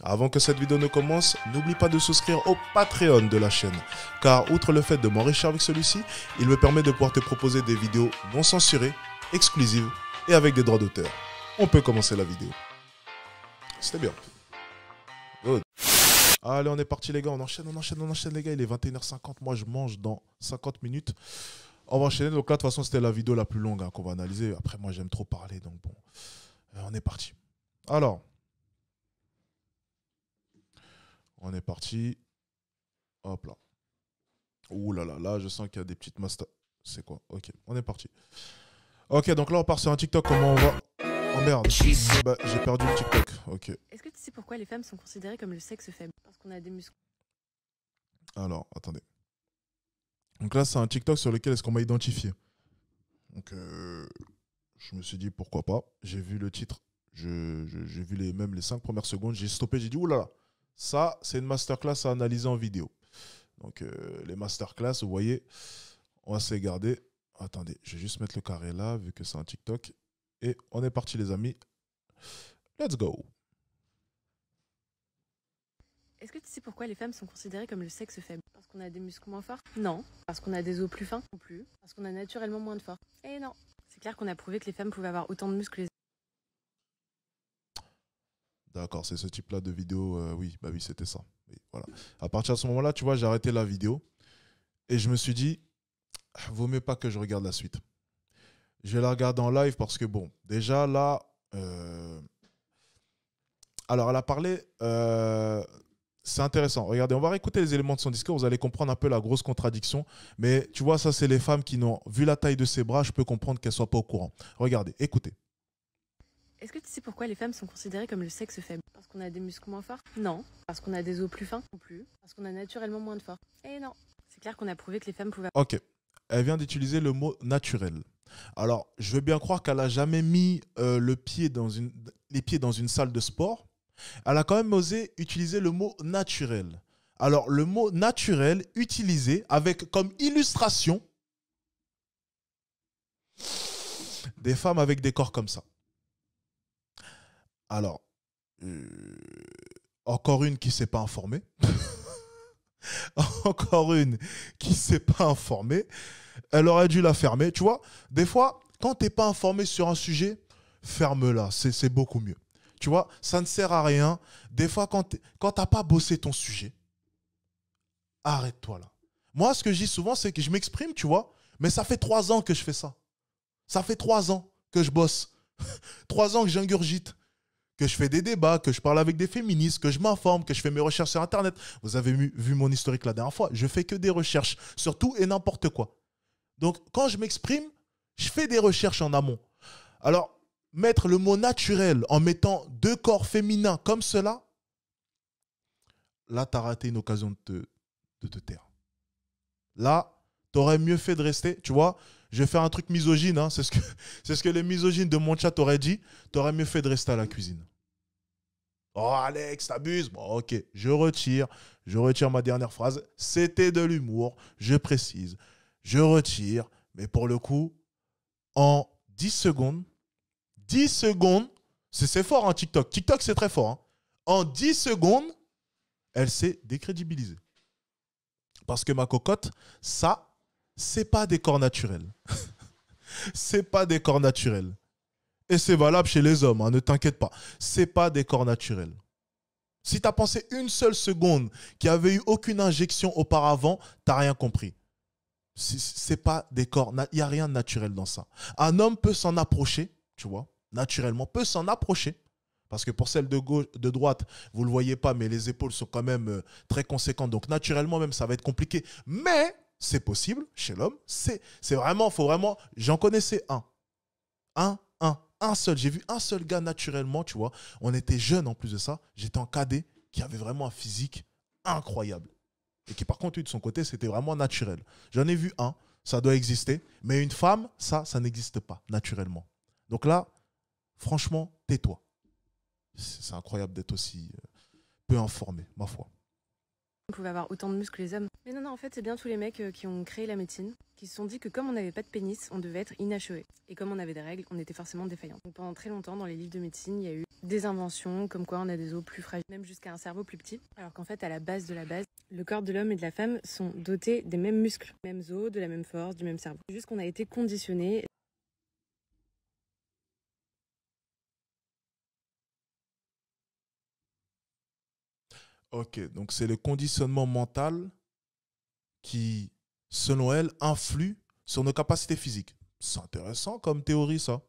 Avant que cette vidéo ne commence, n'oublie pas de souscrire au Patreon de la chaîne, car outre le fait de m'enrichir avec celui-ci, il me permet de pouvoir te proposer des vidéos non censurées, exclusives et avec des droits d'auteur. On peut commencer la vidéo. C'était bien. Good. Allez, on est parti les gars, on enchaîne les gars, il est 21h50, moi je mange dans 50 minutes. On va enchaîner, donc là de toute façon c'était la vidéo la plus longue qu'on va analyser. Après moi j'aime trop parler, donc bon, on est parti. Alors, on est parti. Hop là. Ouh là là, là je sens qu'il y a des petites masters. C'est quoi? Ok, on est parti. Ok, donc là on part sur un TikTok, comment on va... Oh merde, bah, j'ai perdu le TikTok, ok. Est-ce que tu sais pourquoi les femmes sont considérées comme le sexe faible? Parce qu'on a des muscles. Alors, attendez. Donc là c'est un TikTok sur lequel est-ce qu'on m'a identifié. Donc je me suis dit pourquoi pas. J'ai vu le titre, j'ai vu même les 5 premières secondes, j'ai stoppé, j'ai dit oulala, ça c'est une masterclass à analyser en vidéo. Donc les masterclass, vous voyez, on va se les garder. Attendez, je vais juste mettre le carré là vu que c'est un TikTok. Et on est parti les amis. Let's go. Est-ce que tu sais pourquoi les femmes sont considérées comme le sexe faible? Parce qu'on a des muscles moins forts? Non. Parce qu'on a des os plus fins? Non plus. Parce qu'on a naturellement moins de force? Eh non. C'est clair qu'on a prouvé que les femmes pouvaient avoir autant de muscles que les hommes. D'accord, c'est ce type-là de vidéo. Oui, bah oui, c'était ça. Oui, voilà. À partir de ce moment-là, tu vois, j'ai arrêté la vidéo. Et je me suis dit, vaut mieux pas que je regarde la suite. Je vais la regarder en live parce que, bon, déjà là... Alors, elle a parlé... c'est intéressant. Regardez, on va réécouter les éléments de son discours. Vous allez comprendre un peu la grosse contradiction. Mais tu vois, ça, c'est les femmes qui n'ont... Vu la taille de ses bras, je peux comprendre qu'elles ne soient pas au courant. Regardez, écoutez. Est-ce que tu sais pourquoi les femmes sont considérées comme le sexe faible? Parce qu'on a des muscles moins forts? Non. Parce qu'on a des os plus fins? Non plus. Parce qu'on a naturellement moins de force? Eh non. C'est clair qu'on a prouvé que les femmes pouvaient... Ok. Elle vient d'utiliser le mot naturel. Alors, je veux bien croire qu'elle n'a jamais mis les pieds dans une salle de sport. Elle a quand même osé utiliser le mot naturel. Alors, le mot naturel utilisé avec comme illustration des femmes avec des corps comme ça. Alors, encore une qui ne s'est pas informée. Encore une qui ne s'est pas informée. Elle aurait dû la fermer. Tu vois, des fois, quand tu n'es pas informé sur un sujet, ferme-la. C'est beaucoup mieux. Tu vois, ça ne sert à rien. Des fois, quand tu n'as pas bossé ton sujet, arrête-toi là. Moi, ce que je dis souvent, c'est que je m'exprime, tu vois, mais ça fait 3 ans que je fais ça. Ça fait 3 ans que je bosse. 3 ans que j'ingurgite, que je fais des débats, que je parle avec des féministes, que je m'informe, que je fais mes recherches sur Internet. Vous avez vu mon historique la dernière fois. Je fais que des recherches sur tout et n'importe quoi. Donc, quand je m'exprime, je fais des recherches en amont. Alors, mettre le mot naturel en mettant 2 corps féminins comme cela, là, tu as raté une occasion de te taire. Là, tu aurais mieux fait de rester. Tu vois, je vais faire un truc misogyne. Hein, c'est ce que les misogynes de mon chat auraient dit. Tu aurais mieux fait de rester à la cuisine. Oh, Alex, t'abuses. Bon, ok, je retire ma dernière phrase. C'était de l'humour, je précise. Je retire, mais pour le coup, en 10 secondes, c'est fort, hein, TikTok. TikTok, c'est très fort. Hein. En 10 secondes, elle s'est décrédibilisée. Parce que ma cocotte, ça, c'est pas des corps naturels. C'est pas des corps naturels. Et c'est valable chez les hommes, hein, ne t'inquiète pas. C'est pas des corps naturels. Si tu as pensé une seule seconde qu'il n'y avait eu aucune injection auparavant, tu n'as rien compris. C'est pas des corps, il n'y a rien de naturel dans ça. Un homme peut s'en approcher, tu vois, naturellement, peut s'en approcher. Parce que pour celle de gauche, de droite, vous ne le voyez pas, mais les épaules sont quand même très conséquentes. Donc naturellement même, ça va être compliqué. Mais c'est possible chez l'homme. C'est vraiment, faut vraiment... J'en connaissais un seul. J'ai vu un seul gars naturellement, tu vois. On était jeunes en plus de ça. J'étais en cadet qui avait vraiment un physique incroyable. Et qui, par contre, lui, de son côté, c'était vraiment naturel. J'en ai vu un, ça doit exister. Mais une femme, ça n'existe pas, naturellement. Donc là, franchement, tais-toi. C'est incroyable d'être aussi peu informé, ma foi. On pouvait avoir autant de muscles que les hommes. Mais non, en fait, c'est bien tous les mecs qui ont créé la médecine, qui se sont dit que comme on n'avait pas de pénis, on devait être inachevé. Et comme on avait des règles, on était forcément défaillant. Donc pendant très longtemps, dans les livres de médecine, il y a eu des inventions, comme quoi on a des os plus fragiles, même jusqu'à un cerveau plus petit. Alors qu'en fait, à la base de la base, le corps de l'homme et de la femme sont dotés des mêmes muscles, des mêmes os, de la même force, du même cerveau. C'est juste qu'on a été conditionnés. Ok, donc c'est le conditionnement mental qui, selon elle, influe sur nos capacités physiques. C'est intéressant comme théorie, ça.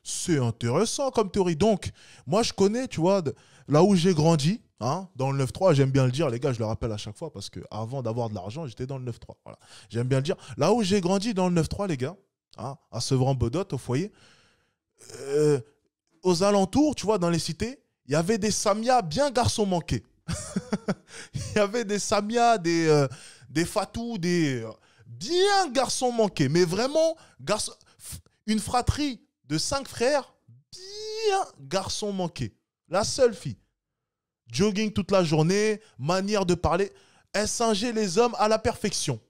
C'est intéressant comme théorie. Donc, moi, je connais, tu vois, là où j'ai grandi, hein, dans le 9-3, j'aime bien le dire, les gars, je le rappelle à chaque fois, parce qu'avant d'avoir de l'argent, j'étais dans le 9-3. Voilà. J'aime bien le dire. Là où j'ai grandi dans le 9-3, les gars, hein, à Sevran-Bodot, au foyer, euh, aux alentours, tu vois, dans les cités, il y avait des Samias bien garçons manqués. Il y avait des Samias, des Fatou, bien garçons manqués. Mais vraiment, une fratrie de 5 frères, bien garçons manqués. La seule fille. Jogging toute la journée, manière de parler. Elle singeait les hommes à la perfection.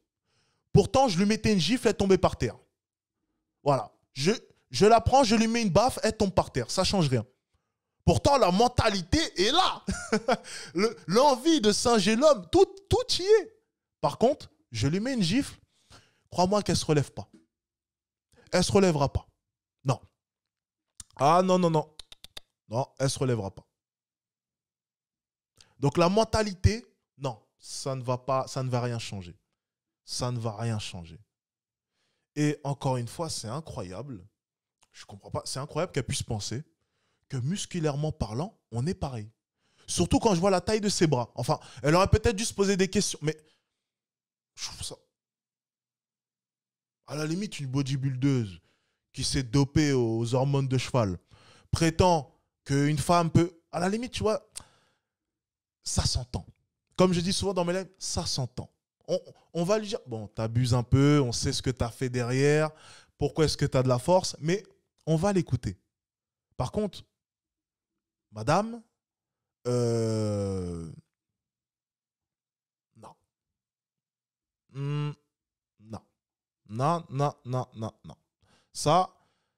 Pourtant, je lui mettais une gifle, elle tombait par terre. Voilà. Je la prends, je lui mets une baffe, elle tombe par terre. Ça ne change rien. Pourtant, la mentalité est là. L'envie de singer l'homme, tout y est. Par contre, je lui mets une gifle, crois-moi qu'elle ne se relève pas. Elle ne se relèvera pas. Non. Ah non, non, non. Non, elle ne se relèvera pas. Donc la mentalité, non, ça ne va pas, ça ne va rien changer. Ça ne va rien changer. Et encore une fois, c'est incroyable. Je ne comprends pas. C'est incroyable qu'elle puisse penser que musculairement parlant, on est pareil. Surtout quand je vois la taille de ses bras. Enfin, elle aurait peut-être dû se poser des questions. Mais je trouve ça... À la limite, une bodybuildeuse qui s'est dopée aux hormones de cheval prétend qu'une femme peut... À la limite, tu vois, ça s'entend. Comme je dis souvent dans mes lives, ça s'entend. On va lui dire, bon, t'abuses un peu, on sait ce que t'as fait derrière, pourquoi est-ce que t'as de la force, mais on va l'écouter. Par contre, madame, non. Non. Non, non, non, non, non. Ça,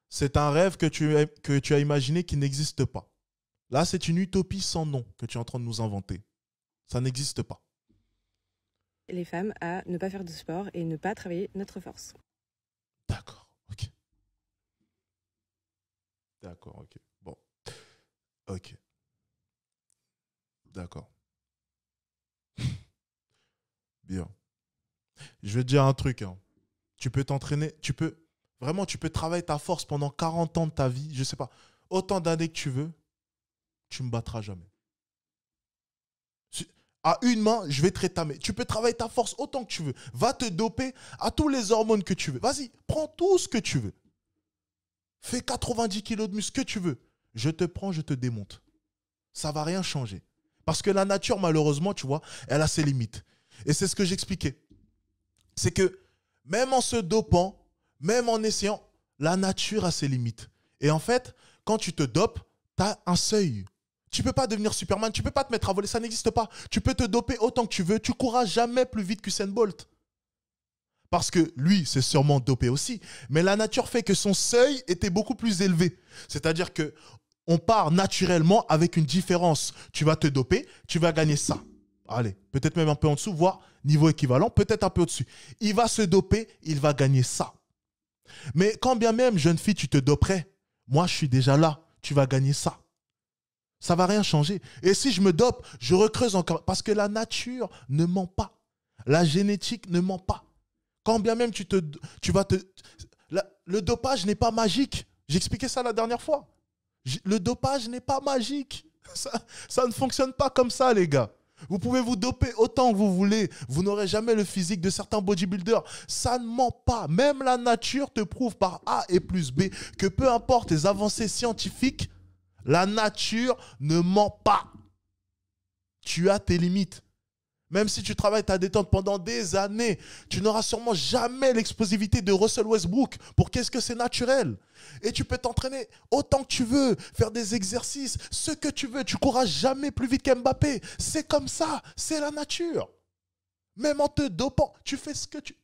c'est un rêve que tu as imaginé qui n'existe pas. Là, c'est une utopie sans nom que tu es en train de nous inventer. Ça n'existe pas. Les femmes à ne pas faire de sport et ne pas travailler notre force. D'accord, ok. D'accord, ok. Bon, ok. D'accord. Bien. Je vais te dire un truc, hein. Tu peux t'entraîner, tu peux travailler ta force pendant 40 ans de ta vie, je sais pas, autant d'années que tu veux, tu me battras jamais. À une main, je vais te rétamer. Tu peux travailler ta force autant que tu veux. Va te doper à tous les hormones que tu veux. Vas-y, prends tout ce que tu veux. Fais 90 kilos de muscle que tu veux. Je te prends, je te démonte. Ça va rien changer. Parce que la nature, malheureusement, tu vois, elle a ses limites. Et c'est ce que j'expliquais. C'est que même en se dopant, même en essayant, la nature a ses limites. Et en fait, quand tu te dopes, tu as un seuil. Tu ne peux pas devenir Superman, tu ne peux pas te mettre à voler, ça n'existe pas. Tu peux te doper autant que tu veux, tu courras jamais plus vite qu'Usain Bolt. Parce que lui, c'est sûrement dopé aussi. Mais la nature fait que son seuil était beaucoup plus élevé. C'est-à-dire que on part naturellement avec une différence. Tu vas te doper, tu vas gagner ça. Allez, peut-être même un peu en dessous, voire niveau équivalent, peut-être un peu au-dessus. Il va se doper, il va gagner ça. Mais quand bien même, jeune fille, tu te doperais, moi, je suis déjà là, tu vas gagner ça. Ça ne va rien changer. Et si je me dope, je recreuse encore. Parce que la nature ne ment pas. La génétique ne ment pas. Quand bien même le dopage n'est pas magique. J'expliquais ça la dernière fois. Le dopage n'est pas magique. Ça ne fonctionne pas comme ça, les gars. Vous pouvez vous doper autant que vous voulez. Vous n'aurez jamais le physique de certains bodybuilders. Ça ne ment pas. Même la nature te prouve par A et plus B que peu importe les avancées scientifiques, la nature ne ment pas. Tu as tes limites. Même si tu travailles ta détente pendant des années, tu n'auras sûrement jamais l'explosivité de Russell Westbrook. Pour qu'est-ce que c'est naturel. Et tu peux t'entraîner autant que tu veux, faire des exercices, ce que tu veux. Tu ne courras jamais plus vite qu'Mbappé. C'est comme ça, c'est la nature. Même en te dopant, tu fais ce que tu...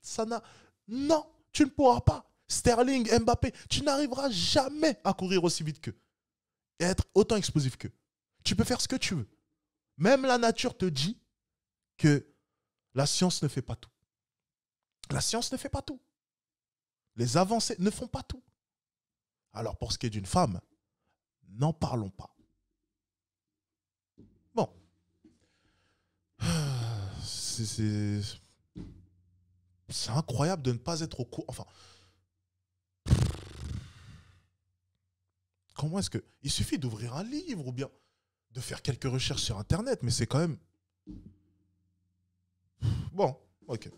Non, tu ne pourras pas. Sterling, Mbappé, tu n'arriveras jamais à courir aussi vite qu'eux. et être autant explosif qu'eux. Tu peux faire ce que tu veux. Même la nature te dit que la science ne fait pas tout. La science ne fait pas tout. Les avancées ne font pas tout. Alors, pour ce qui est d'une femme, n'en parlons pas. Bon. C'est incroyable de ne pas être au courant. Enfin, comment est-ce que... Il suffit d'ouvrir un livre ou bien de faire quelques recherches sur Internet, mais c'est quand même... Bon, ok.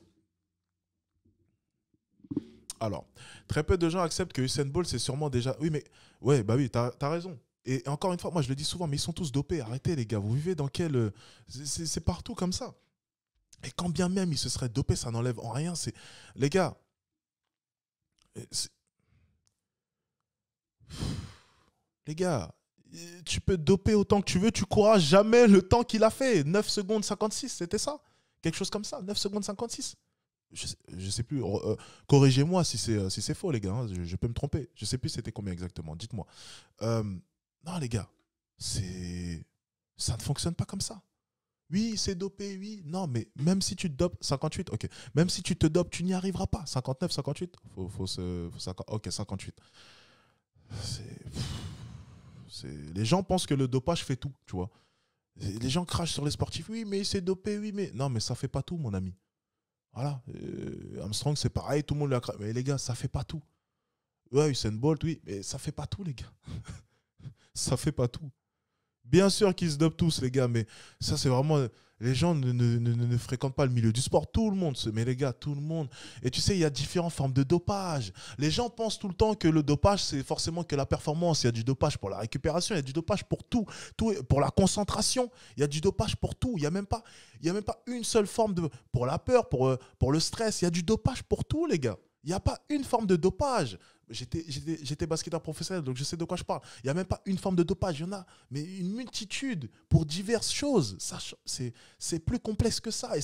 Alors, très peu de gens acceptent que Usain Bolt, c'est sûrement déjà... Oui, mais... Ouais, bah oui, t'as raison. Et encore une fois, moi je le dis souvent, mais ils sont tous dopés. Arrêtez les gars, vous vivez dans quel... C'est partout comme ça. Et quand bien même ils se seraient dopés, ça n'enlève en rien. Les gars, les gars, tu peux doper autant que tu veux, tu courras jamais le temps qu'il a fait. 9 secondes 56, c'était ça? Quelque chose comme ça, 9 secondes 56. Je sais plus, corrigez-moi si c'est faux les gars, hein, je peux me tromper. Je sais plus c'était combien exactement, dites-moi. Non les gars, ça ne fonctionne pas comme ça. Oui, c'est dopé, oui. Non, mais même si tu te dopes, 58, ok. Même si tu te dopes, tu n'y arriveras pas. 59, 58. Ok, 58. Les gens pensent que le dopage fait tout, tu vois. Les gens crachent sur les sportifs. Oui, mais c'est dopé, oui, mais... Non, mais ça fait pas tout, mon ami. Voilà. Armstrong, c'est pareil, tout le monde l'a craché. Mais les gars, ça fait pas tout. Ouais, Usain Bolt, oui, mais ça fait pas tout, les gars. Ça fait pas tout. Bien sûr qu'ils se dopent tous, les gars, mais ça, c'est vraiment... Les gens ne fréquentent pas le milieu du sport. Tout le monde mais les gars, tout le monde. Et tu sais, il y a différentes formes de dopage. Les gens pensent tout le temps que le dopage, c'est forcément que la performance. Il y a du dopage pour la récupération, il y a du dopage pour tout. Pour la concentration, il y a du dopage pour tout. Il n'y a même pas une seule forme de... Pour la peur, pour le stress, il y a du dopage pour tout, les gars. Il n'y a pas une forme de dopage. J'étais basketteur professionnel, donc je sais de quoi je parle. Il n'y a même pas une forme de dopage, il y en a, mais une multitude pour diverses choses. C'est plus complexe que ça. Et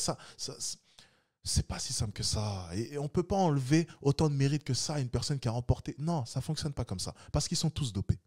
c'est pas si simple que ça. Et on ne peut pas enlever autant de mérite que ça à une personne qui a remporté. Non, ça ne fonctionne pas comme ça. Parce qu'ils sont tous dopés.